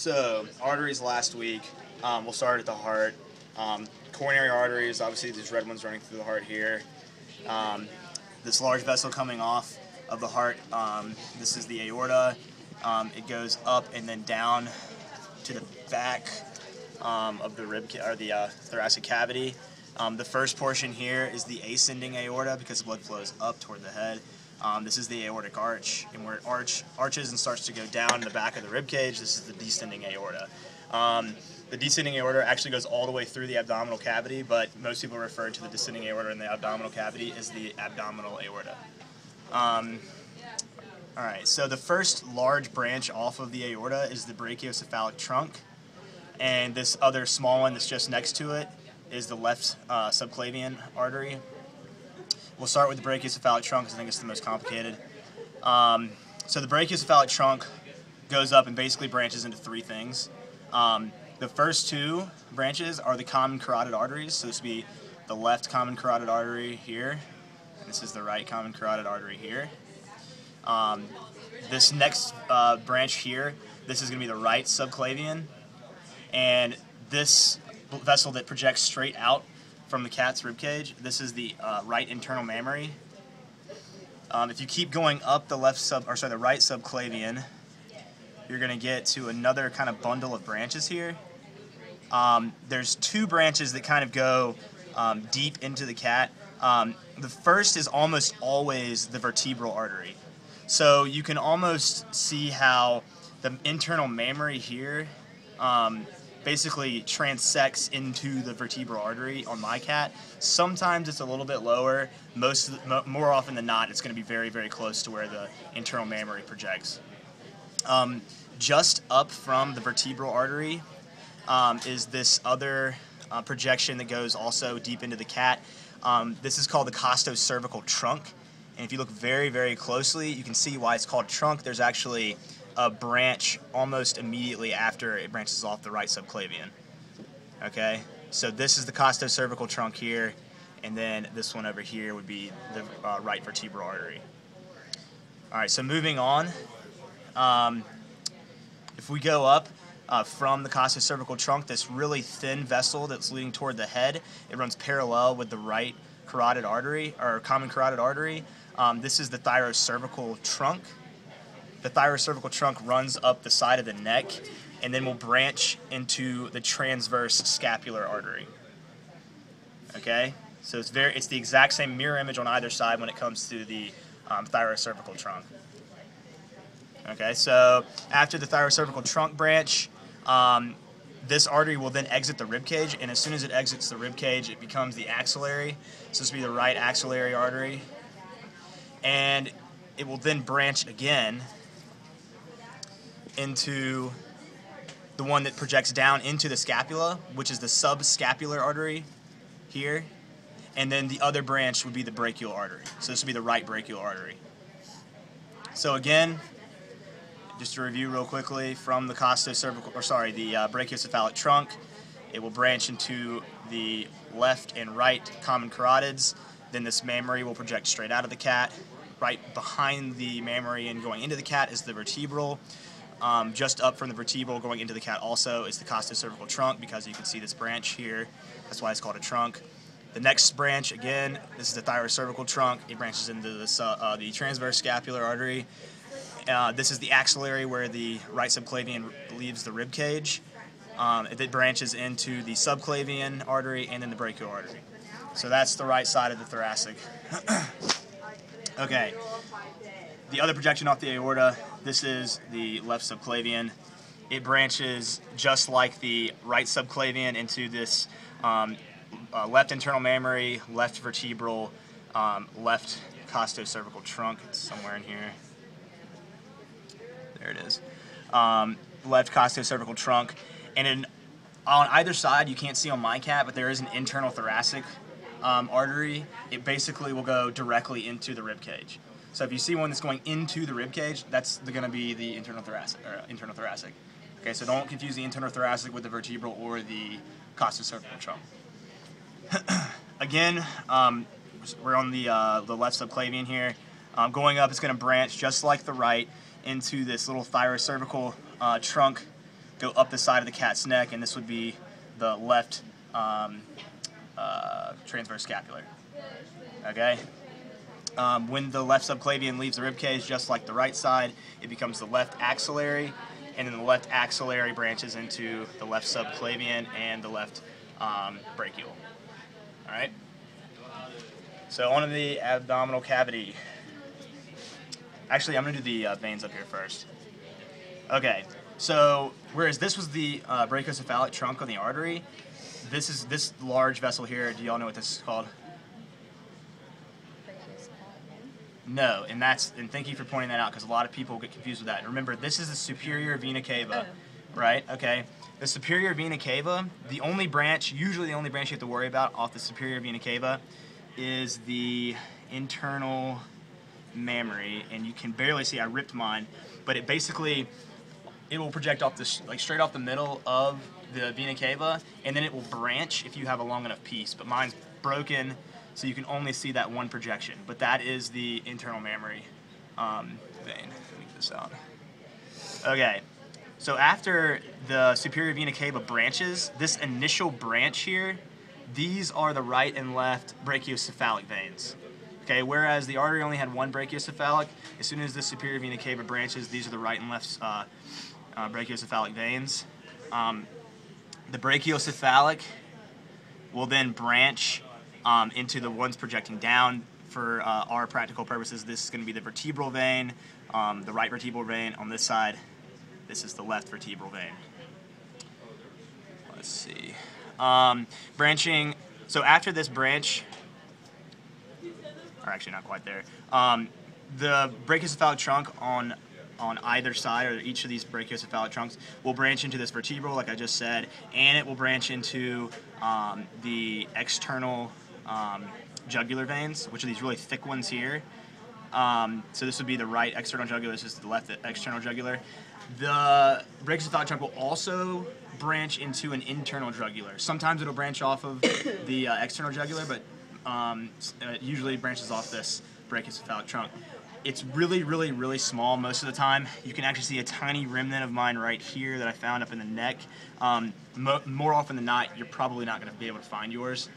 So, arteries last week. We'll start at the heart. Coronary arteries, obviously these red ones running through the heart here. This large vessel coming off of the heart, this is the aorta. It goes up and then down to the back of the thoracic cavity. The first portion here is the ascending aorta because the blood flows up toward the head. This is the aortic arch, and where it arches and starts to go down in the back of the rib cage, this is the descending aorta. The descending aorta actually goes all the way through the abdominal cavity, but most people refer to the descending aorta in the abdominal cavity as the abdominal aorta. Alright, so the first large branch off of the aorta is the brachiocephalic trunk, and this other small one that's just next to it is the left subclavian artery. We'll start with the brachiocephalic trunk because I think it's the most complicated. So the brachiocephalic trunk goes up and basically branches into three things. The first two branches are the common carotid arteries. So this would be the left common carotid artery here, and this is the right common carotid artery here. This next branch here, this is going to be the right subclavian, and this vessel that projects straight out from the cat's rib cage, this is the right internal mammary. If you keep going up the right subclavian, you're going to get to another kind of bundle of branches here. There's two branches that kind of go deep into the cat. The first is almost always the vertebral artery. So you can almost see how the internal mammary here basically transects into the vertebral artery on my cat. Sometimes it's a little bit lower. More often than not, it's going to be very, very close to where the internal mammary projects. Just up from the vertebral artery is this other projection that goes also deep into the cat. This is called the costocervical trunk. And if you look very, very closely, you can see why it's called trunk. There's actually a branch almost immediately after it branches off the right subclavian. Okay, so this is the costocervical trunk here, and then this one over here would be the right vertebral artery. All right, so moving on, if we go up from the costocervical trunk, this really thin vessel that's leading toward the head, it runs parallel with the right carotid artery, or common carotid artery. This is the thyrocervical trunk. The thyrocervical trunk runs up the side of the neck and then will branch into the transverse scapular artery. Okay, so it's the exact same mirror image on either side when it comes to the thyrocervical trunk. Okay, so after the thyrocervical trunk branch, this artery will then exit the rib cage, and as soon as it exits the rib cage, it becomes the axillary. So this will be the right axillary artery, and it will then branch again into the one that projects down into the scapula, which is the subscapular artery here, and then the other branch would be the brachial artery. So this would be the right brachial artery. So again, just to review real quickly, from the brachiocephalic trunk, it will branch into the left and right common carotids. Then this mammary will project straight out of the cat. Right behind the mammary and going into the cat is the vertebral. Just up from the vertebral going into the cat also is the costocervical trunk, because you can see this branch here. That's why it's called a trunk. The next branch, again, this is the thyrocervical trunk. It branches into the transverse scapular artery. This is the axillary where the right subclavian leaves the rib cage. It branches into the subclavian artery and then the brachial artery. So that's the right side of the thoracic. Okay, the other projection off the aorta, this is the left subclavian. It branches just like the right subclavian into this left internal mammary, left vertebral, left costocervical trunk. It's somewhere in here. There it is. Left costocervical trunk. And on either side, you can't see on my cat, but there is an internal thoracic artery. It basically will go directly into the rib cage. So if you see one that's going into the rib cage, that's going to be the internal thoracic. Okay, so don't confuse the internal thoracic with the vertebral or the costocervical trunk. Again, we're on the left subclavian here. Going up, it's going to branch just like the right into this little thyrocervical trunk go up the side of the cat's neck, and this would be the left transverse scapular. Okay. When the left subclavian leaves the ribcage, just like the right side, it becomes the left axillary, and then the left axillary branches into the left subclavian and the left brachial. All right. So on to the abdominal cavity. Actually, I'm going to do the veins up here first. Okay. So whereas this was the brachiocephalic trunk on the artery, this is this large vessel here. Do y'all know what this is called? No, and thank you for pointing that out, because a lot of people get confused with that. And remember, this is the superior vena cava, right? Okay. The superior vena cava, usually the only branch you have to worry about off the superior vena cava is the internal mammary, and you can barely see. I ripped mine, but it will project off straight off the middle of the vena cava, and then it will branch if you have a long enough piece. But mine's broken, so you can only see that one projection. But that is the internal mammary vein. Let me get this out. Okay, so after the superior vena cava branches, this initial branch here, these are the right and left brachiocephalic veins. Okay, whereas the artery only had one brachiocephalic, as soon as the superior vena cava branches, these are the right and left brachiocephalic veins. The brachiocephalic will then branch into the ones projecting down. For our practical purposes, this is going to be the vertebral vein, the right vertebral vein on this side. This is the left vertebral vein. Let's see. Branching, so after this branch, or actually not quite there, the brachiocephalic trunk on either side, or each of these brachiocephalic trunks, will branch into this vertebral, like I just said, and it will branch into the external jugular veins, which are these really thick ones here. So this would be the right external jugular, this is the left external jugular. The brachiocephalic trunk will also branch into an internal jugular. Sometimes it'll branch off of the external jugular, but it usually branches off this brachiocephalic trunk. It's really, really, really small most of the time. You can actually see a tiny remnant of mine right here that I found up in the neck. More often than not, you're probably not going to be able to find yours.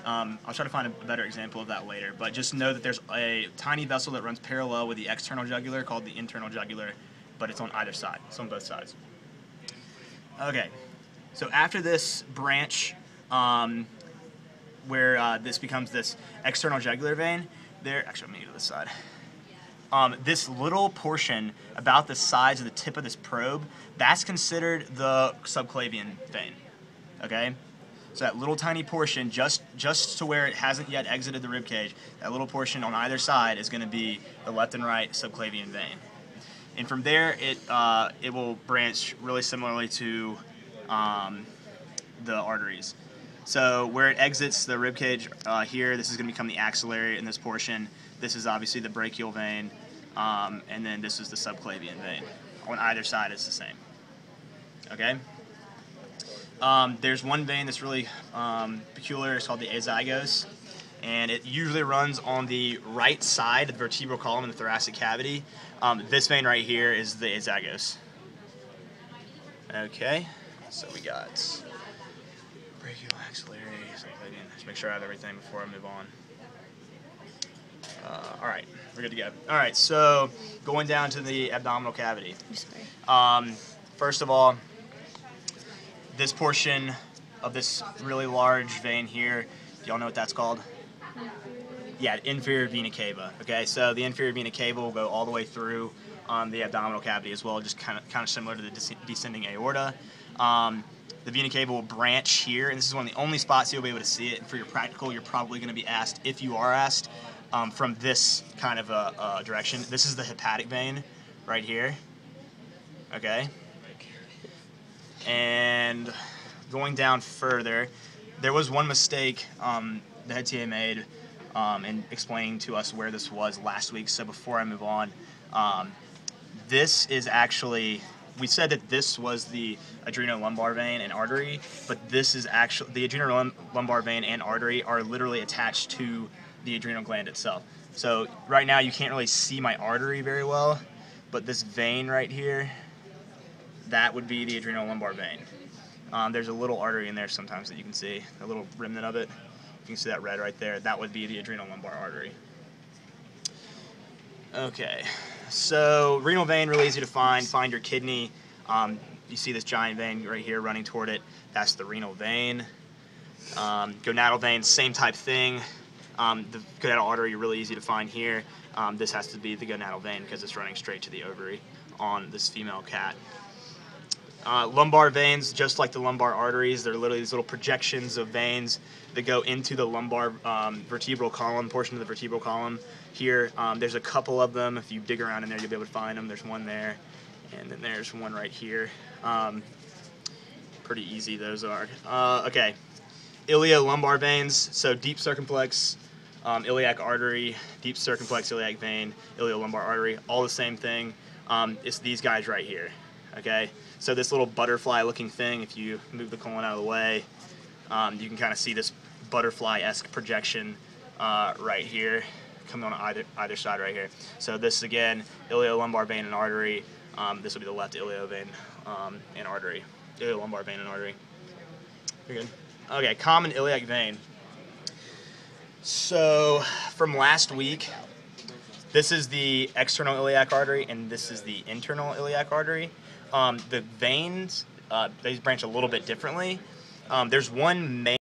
I'll try to find a better example of that later, but just know that there's a tiny vessel that runs parallel with the external jugular called the internal jugular, but it's on either side. It's on both sides. Okay, so after this branch, where this becomes this external jugular vein, actually I'm going to go to this side. This little portion about the size of the tip of this probe, that's considered the subclavian vein. Okay? So that little tiny portion, just to where it hasn't yet exited the rib cage, that little portion on either side is going to be the left and right subclavian vein. And from there, it will branch really similarly to the arteries. So where it exits the rib cage here, this is going to become the axillary in this portion. This is obviously the brachial vein, and then this is the subclavian vein. On either side, it's the same. Okay? There's one vein that's really peculiar. It's called the azygos, and it usually runs on the right side of the vertebral column in the thoracic cavity. This vein right here is the azygos. Okay, so we got brachial, axillary, subclavian. Just make sure I have everything before I move on. All right, we're good to go. All right, so going down to the abdominal cavity. First of all, this portion of this really large vein here, do y'all know what that's called? Yeah, inferior vena cava. Okay, so the inferior vena cava will go all the way through the abdominal cavity as well, just kind of similar to the descending aorta. The vena cava will branch here, and this is one of the only spots you'll be able to see it. And for your practical, you're probably going to be asked, if you are asked, from this kind of a direction. This is the hepatic vein right here. Okay. And going down further, there was one mistake the head TA made in explaining to us where this was last week. So before I move on, this is actually, we said that this was the adrenolumbar vein and artery, but this is actually, the adrenolumbar vein and artery are literally attached to the adrenal gland itself. So right now you can't really see my artery very well, but this vein right here, that would be the adrenolumbar vein. There's a little artery in there sometimes that you can see, a little remnant of it. You can see that red right there. That would be the adrenolumbar artery. Okay, so renal vein, really easy to find. Find your kidney. You see this giant vein right here running toward it. That's the renal vein. Gonadal vein, same type thing. The gonadal artery, really easy to find here. This has to be the gonadal vein because it's running straight to the ovary on this female cat. Lumbar veins, just like the lumbar arteries, they're literally these little projections of veins that go into the lumbar vertebral column, portion of the vertebral column. Here, there's a couple of them. If you dig around in there, you'll be able to find them. There's one there, and then there's one right here. Pretty easy, those are. Okay, iliolumbar veins, so deep circumflex iliac artery, deep circumflex iliac vein, iliolumbar artery, all the same thing. It's these guys right here. Okay, so this little butterfly-looking thing, if you move the colon out of the way, you can kind of see this butterfly-esque projection right here, coming on either side right here. So this, again, iliolumbar vein and artery. This will be the left ilio vein and artery. Iliolumbar vein and artery. You're good. Okay, common iliac vein. So from last week, this is the external iliac artery, and this is the internal iliac artery. The veins, they branch a little bit differently. There's one main